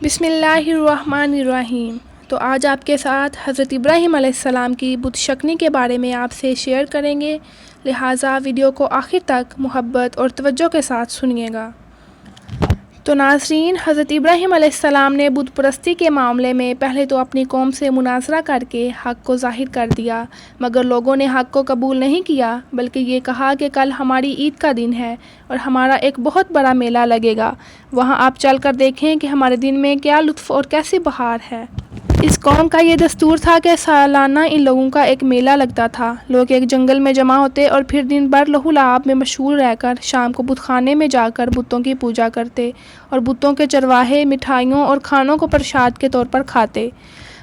بسم اللہ الرحمن الرحیم۔ تو آج آپ کے ساتھ حضرت ابراہیم علیہ السلام کی بت شکنی کے بارے میں آپ سے شیئر کریں گے، لہٰذا ویڈیو کو آخر تک محبت اور توجہ کے ساتھ سنیے گا۔ تو ناظرین، حضرت ابراہیم علیہ السلام نے بت پرستی کے معاملے میں پہلے تو اپنی قوم سے مناظرہ کر کے حق کو ظاہر کر دیا، مگر لوگوں نے حق کو قبول نہیں کیا، بلکہ یہ کہا کہ کل ہماری عید کا دن ہے اور ہمارا ایک بہت بڑا میلہ لگے گا، وہاں آپ چل کر دیکھیں کہ ہمارے دن میں کیا لطف اور کیسی بہار ہے۔ اس قوم کا یہ دستور تھا کہ سالانہ ان لوگوں کا ایک میلہ لگتا تھا۔ لوگ ایک جنگل میں جمع ہوتے اور پھر دن بھر لہو لعاب میں مشغول رہ کر شام کو بت خانے میں جا کر بتوں کی پوجا کرتے اور بتوں کے چرواہے مٹھائیوں اور کھانوں کو پرساد کے طور پر کھاتے۔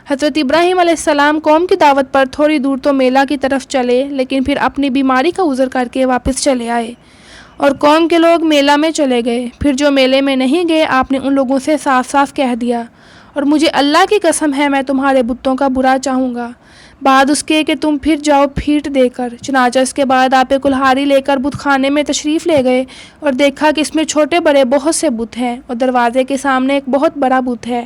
حضرت ابراہیم علیہ السلام قوم کی دعوت پر تھوڑی دور تو میلہ کی طرف چلے، لیکن پھر اپنی بیماری کا عذر کر کے واپس چلے آئے اور قوم کے لوگ میلہ میں چلے گئے۔ پھر جو میلے میں نہیں گئے، آپ نے ان لوگوں سے صاف صاف کہہ دیا، اور مجھے اللہ کی قسم ہے میں تمہارے بتوں کا برا چاہوں گا، بعد اس کے کہ تم پھر جاؤ پھیٹ دے کر۔ چنانچہ اس کے بعد آپ کلہاڑی لے کر بت خانے میں تشریف لے گئے اور دیکھا کہ اس میں چھوٹے بڑے بہت سے بت ہیں اور دروازے کے سامنے ایک بہت بڑا بت ہے۔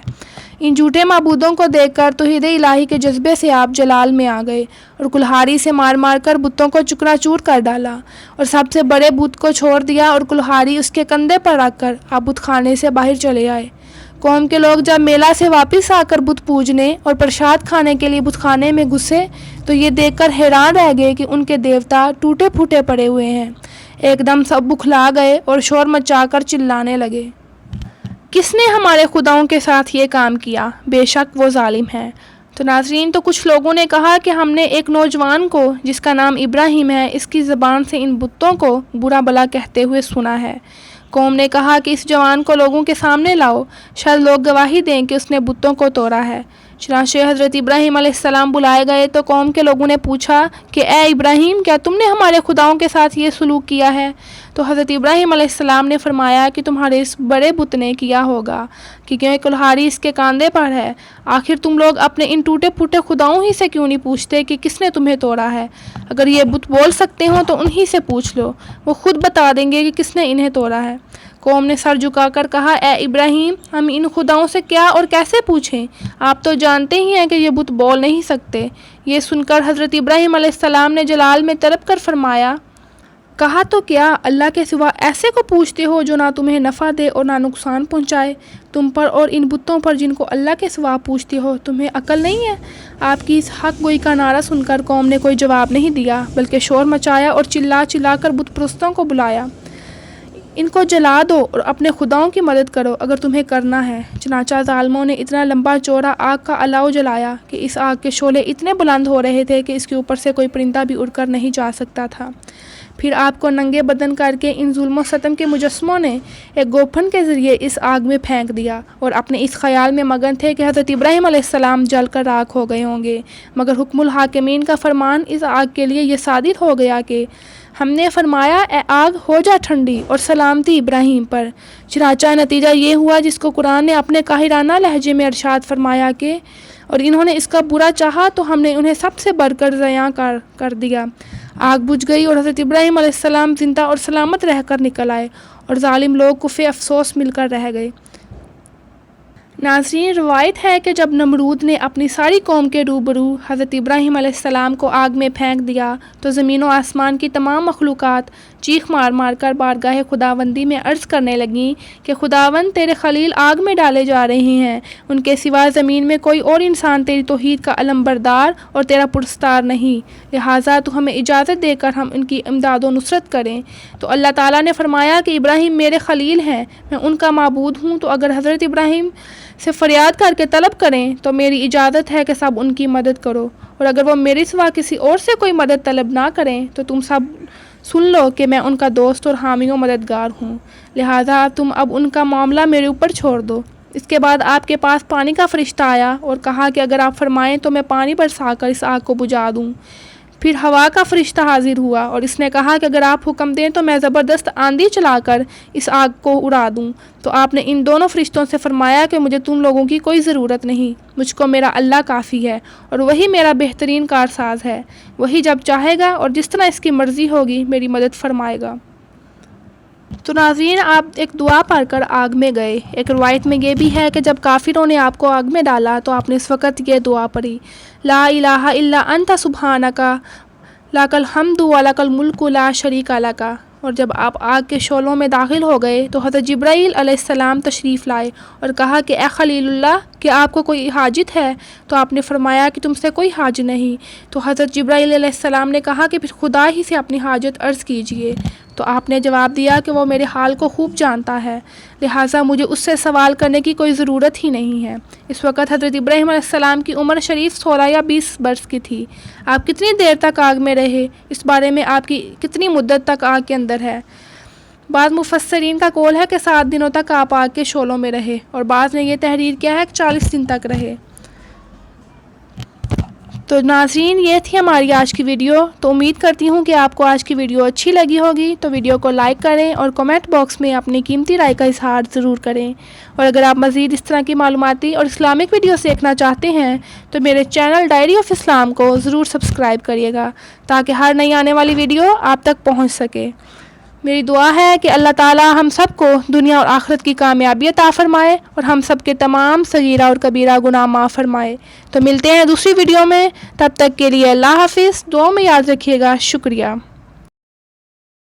ان جھوٹے معبودوں کو دیکھ کر توحید الہی کے جذبے سے آپ جلال میں آ گئے اور کلہاڑی سے مار مار کر بتوں کو چکنا چور کر ڈالا اور سب سے بڑے بت کو چھوڑ دیا اور کلہاڑی اس کے کندھے پر رکھ کر آپ بت خانے سے باہر چلے آئے۔ قوم کے لوگ جب میلہ سے واپس آ کر بت پوجنے اور پرساد کھانے کے لیے بت خانے میں گھسے تو یہ دیکھ کر حیران رہ گئے کہ ان کے دیوتا ٹوٹے پھوٹے پڑے ہوئے ہیں۔ ایک دم سب بکھلا گئے اور شور مچا کر چلانے لگے، کس نے ہمارے خداؤں کے ساتھ یہ کام کیا؟ بے شک وہ ظالم ہے۔ تو ناظرین، تو کچھ لوگوں نے کہا کہ ہم نے ایک نوجوان کو جس کا نام ابراہیم ہے، اس کی زبان سے ان بتوں کو برا بھلا کہتے ہوئے سنا ہے۔ قوم نے کہا کہ اس جوان کو لوگوں کے سامنے لاؤ، شاید لوگ گواہی دیں کہ اس نے بتوں کو توڑا ہے۔ چنانچہ حضرت ابراہیم علیہ السلام بلائے گئے تو قوم کے لوگوں نے پوچھا کہ اے ابراہیم، کیا تم نے ہمارے خداؤں کے ساتھ یہ سلوک کیا ہے؟ تو حضرت ابراہیم علیہ السلام نے فرمایا کہ تمہارے اس بڑے بت نے کیا ہوگا، کیونکہ کلہاڑی اس کے کاندھے پر ہے۔ آخر تم لوگ اپنے ان ٹوٹے پھوٹے خداؤں ہی سے کیوں نہیں پوچھتے کہ کس نے تمہیں توڑا ہے؟ اگر یہ بت بول سکتے ہوں تو انہی سے پوچھ لو، وہ خود بتا دیں گے کہ کس نے انہیں توڑا ہے۔ قوم نے سر جھکا کر کہا، اے ابراہیم، ہم ان خداؤں سے کیا اور کیسے پوچھیں؟ آپ تو جانتے ہی ہیں کہ یہ بت بول نہیں سکتے۔ یہ سن کر حضرت ابراہیم علیہ السلام نے جلال میں تڑپ کر فرمایا، کہا تو کیا اللہ کے سوا ایسے کو پوچھتے ہو جو نہ تمہیں نفع دے اور نہ نقصان پہنچائے؟ تم پر اور ان بتوں پر جن کو اللہ کے سوا پوچھتے ہو تمہیں عقل نہیں ہے؟ آپ کی اس حق گوئی کا نعرہ سن کر قوم نے کوئی جواب نہیں دیا، بلکہ شور مچایا اور چلا چلا کر بت پرستوں کو بلایا، ان کو جلا دو اور اپنے خداؤں کی مدد کرو اگر تمہیں کرنا ہے۔ چنانچہ ظالموں نے اتنا لمبا چوڑا آگ کا الاؤ جلایا کہ اس آگ کے شعلے اتنے بلند ہو رہے تھے کہ اس کے اوپر سے کوئی پرندہ بھی اڑ کر نہیں جا سکتا تھا۔ پھر آپ کو ننگے بدن کر کے ان ظلم و ستم کے مجسموں نے ایک گوفن کے ذریعے اس آگ میں پھینک دیا اور اپنے اس خیال میں مگن تھے کہ حضرت ابراہیم علیہ السلام جل کر راکھ ہو گئے ہوں گے، مگر حکم الحاکمین کا فرمان اس آگ کے لیے یہ صادر ہو گیا کہ ہم نے فرمایا، اے آگ ہو جا ٹھنڈی اور سلامتی ابراہیم پر۔ چنانچہ نتیجہ یہ ہوا جس کو قرآن نے اپنے قاہرانہ لہجے میں ارشاد فرمایا کہ اور انہوں نے اس کا برا چاہا تو ہم نے انہیں سب سے بڑھ کر ضیاء کر دیا۔ آگ بجھ گئی اور حضرت ابراہیم علیہ السلام زندہ اور سلامت رہ کر نکل آئے اور ظالم لوگ کفِ افسوس مل کر رہ گئے۔ ناظرین، روایت ہے کہ جب نمرود نے اپنی ساری قوم کے روبرو حضرت ابراہیم علیہ السلام کو آگ میں پھینک دیا تو زمین و آسمان کی تمام مخلوقات چیخ مار مار کر بارگاہ خداوندی میں عرض کرنے لگیں کہ خداوند، تیرے خلیل آگ میں ڈالے جا رہے ہیں، ان کے سوا زمین میں کوئی اور انسان تیری توحید کا علم بردار اور تیرا پرستار نہیں، لہٰذا تو ہمیں اجازت دے کر ہم ان کی امداد و نصرت کریں۔ تو اللہ تعالیٰ نے فرمایا کہ ابراہیم میرے خلیل ہیں، میں ان کا معبود ہوں، تو اگر حضرت ابراہیم سے فریاد کر کے طلب کریں تو میری اجازت ہے کہ سب ان کی مدد کرو، اور اگر وہ میرے سوا کسی اور سے کوئی مدد طلب نہ کریں تو تم سب سن لو کہ میں ان کا دوست اور حامی و مددگار ہوں، لہٰذا تم اب ان کا معاملہ میرے اوپر چھوڑ دو۔ اس کے بعد آپ کے پاس پانی کا فرشتہ آیا اور کہا کہ اگر آپ فرمائیں تو میں پانی برسا کر اس آگ کو بجھا دوں۔ پھر ہوا کا فرشتہ حاضر ہوا اور اس نے کہا کہ اگر آپ حکم دیں تو میں زبردست آندھی چلا کر اس آگ کو اڑا دوں۔ تو آپ نے ان دونوں فرشتوں سے فرمایا کہ مجھے تم لوگوں کی کوئی ضرورت نہیں، مجھ کو میرا اللہ کافی ہے اور وہی میرا بہترین کارساز ہے، وہی جب چاہے گا اور جس طرح اس کی مرضی ہوگی میری مدد فرمائے گا۔ تو ناظرین، آپ ایک دعا پڑھ کر آگ میں گئے۔ ایک روایت میں یہ بھی ہے کہ جب کافروں نے آپ کو آگ میں ڈالا تو آپ نے اس وقت یہ دعا پڑھی، لا الہ الا انت سبحانک لک الحمد ولک الملک لا شریک لک۔ اور جب آپ آگ کے شعلوں میں داخل ہو گئے تو حضرت جبرائیل علیہ السلام تشریف لائے اور کہا کہ اے خلیل اللہ، کہ آپ کو کوئی حاجت ہے؟ تو آپ نے فرمایا کہ تم سے کوئی حاجت نہیں۔ تو حضرت جبرائیل علیہ السلام نے کہا کہ پھر خدا ہی سے اپنی حاجت عرض کیجئے۔ تو آپ نے جواب دیا کہ وہ میرے حال کو خوب جانتا ہے، لہٰذا مجھے اس سے سوال کرنے کی کوئی ضرورت ہی نہیں ہے۔ اس وقت حضرت ابراہیم علیہ السلام کی عمر شریف 16 یا 20 برس کی تھی۔ آپ کتنی دیر تک آگ میں رہے، اس بارے میں آپ کی کتنی مدت تک آگ کے اندر ہے؟ بعض مفسرین کا قول ہے کہ 7 دنوں تک آپ آگ کے شعلوں میں رہے، اور بعض نے یہ تحریر کیا ہے کہ 40 دن تک رہے۔ تو ناظرین، یہ تھی ہماری آج کی ویڈیو۔ تو امید کرتی ہوں کہ آپ کو آج کی ویڈیو اچھی لگی ہوگی۔ تو ویڈیو کو لائک کریں اور کمنٹ باکس میں اپنی قیمتی رائے کا اظہار ضرور کریں۔ اور اگر آپ مزید اس طرح کی معلوماتی اور اسلامک ویڈیوز دیکھنا چاہتے ہیں تو میرے چینل ڈائری آف اسلام کو ضرور سبسکرائب کریے گا تاکہ ہر نئی آنے والی ویڈیو آپ تک پہنچ سکے۔ میری دعا ہے کہ اللہ تعالیٰ ہم سب کو دنیا اور آخرت کی کامیابی عطا فرمائے اور ہم سب کے تمام صغیرہ اور کبیرہ گناہ معاف فرمائے۔ تو ملتے ہیں دوسری ویڈیو میں، تب تک کے لیے اللہ حافظ، دعاؤں میں یاد رکھیے گا۔ شکریہ۔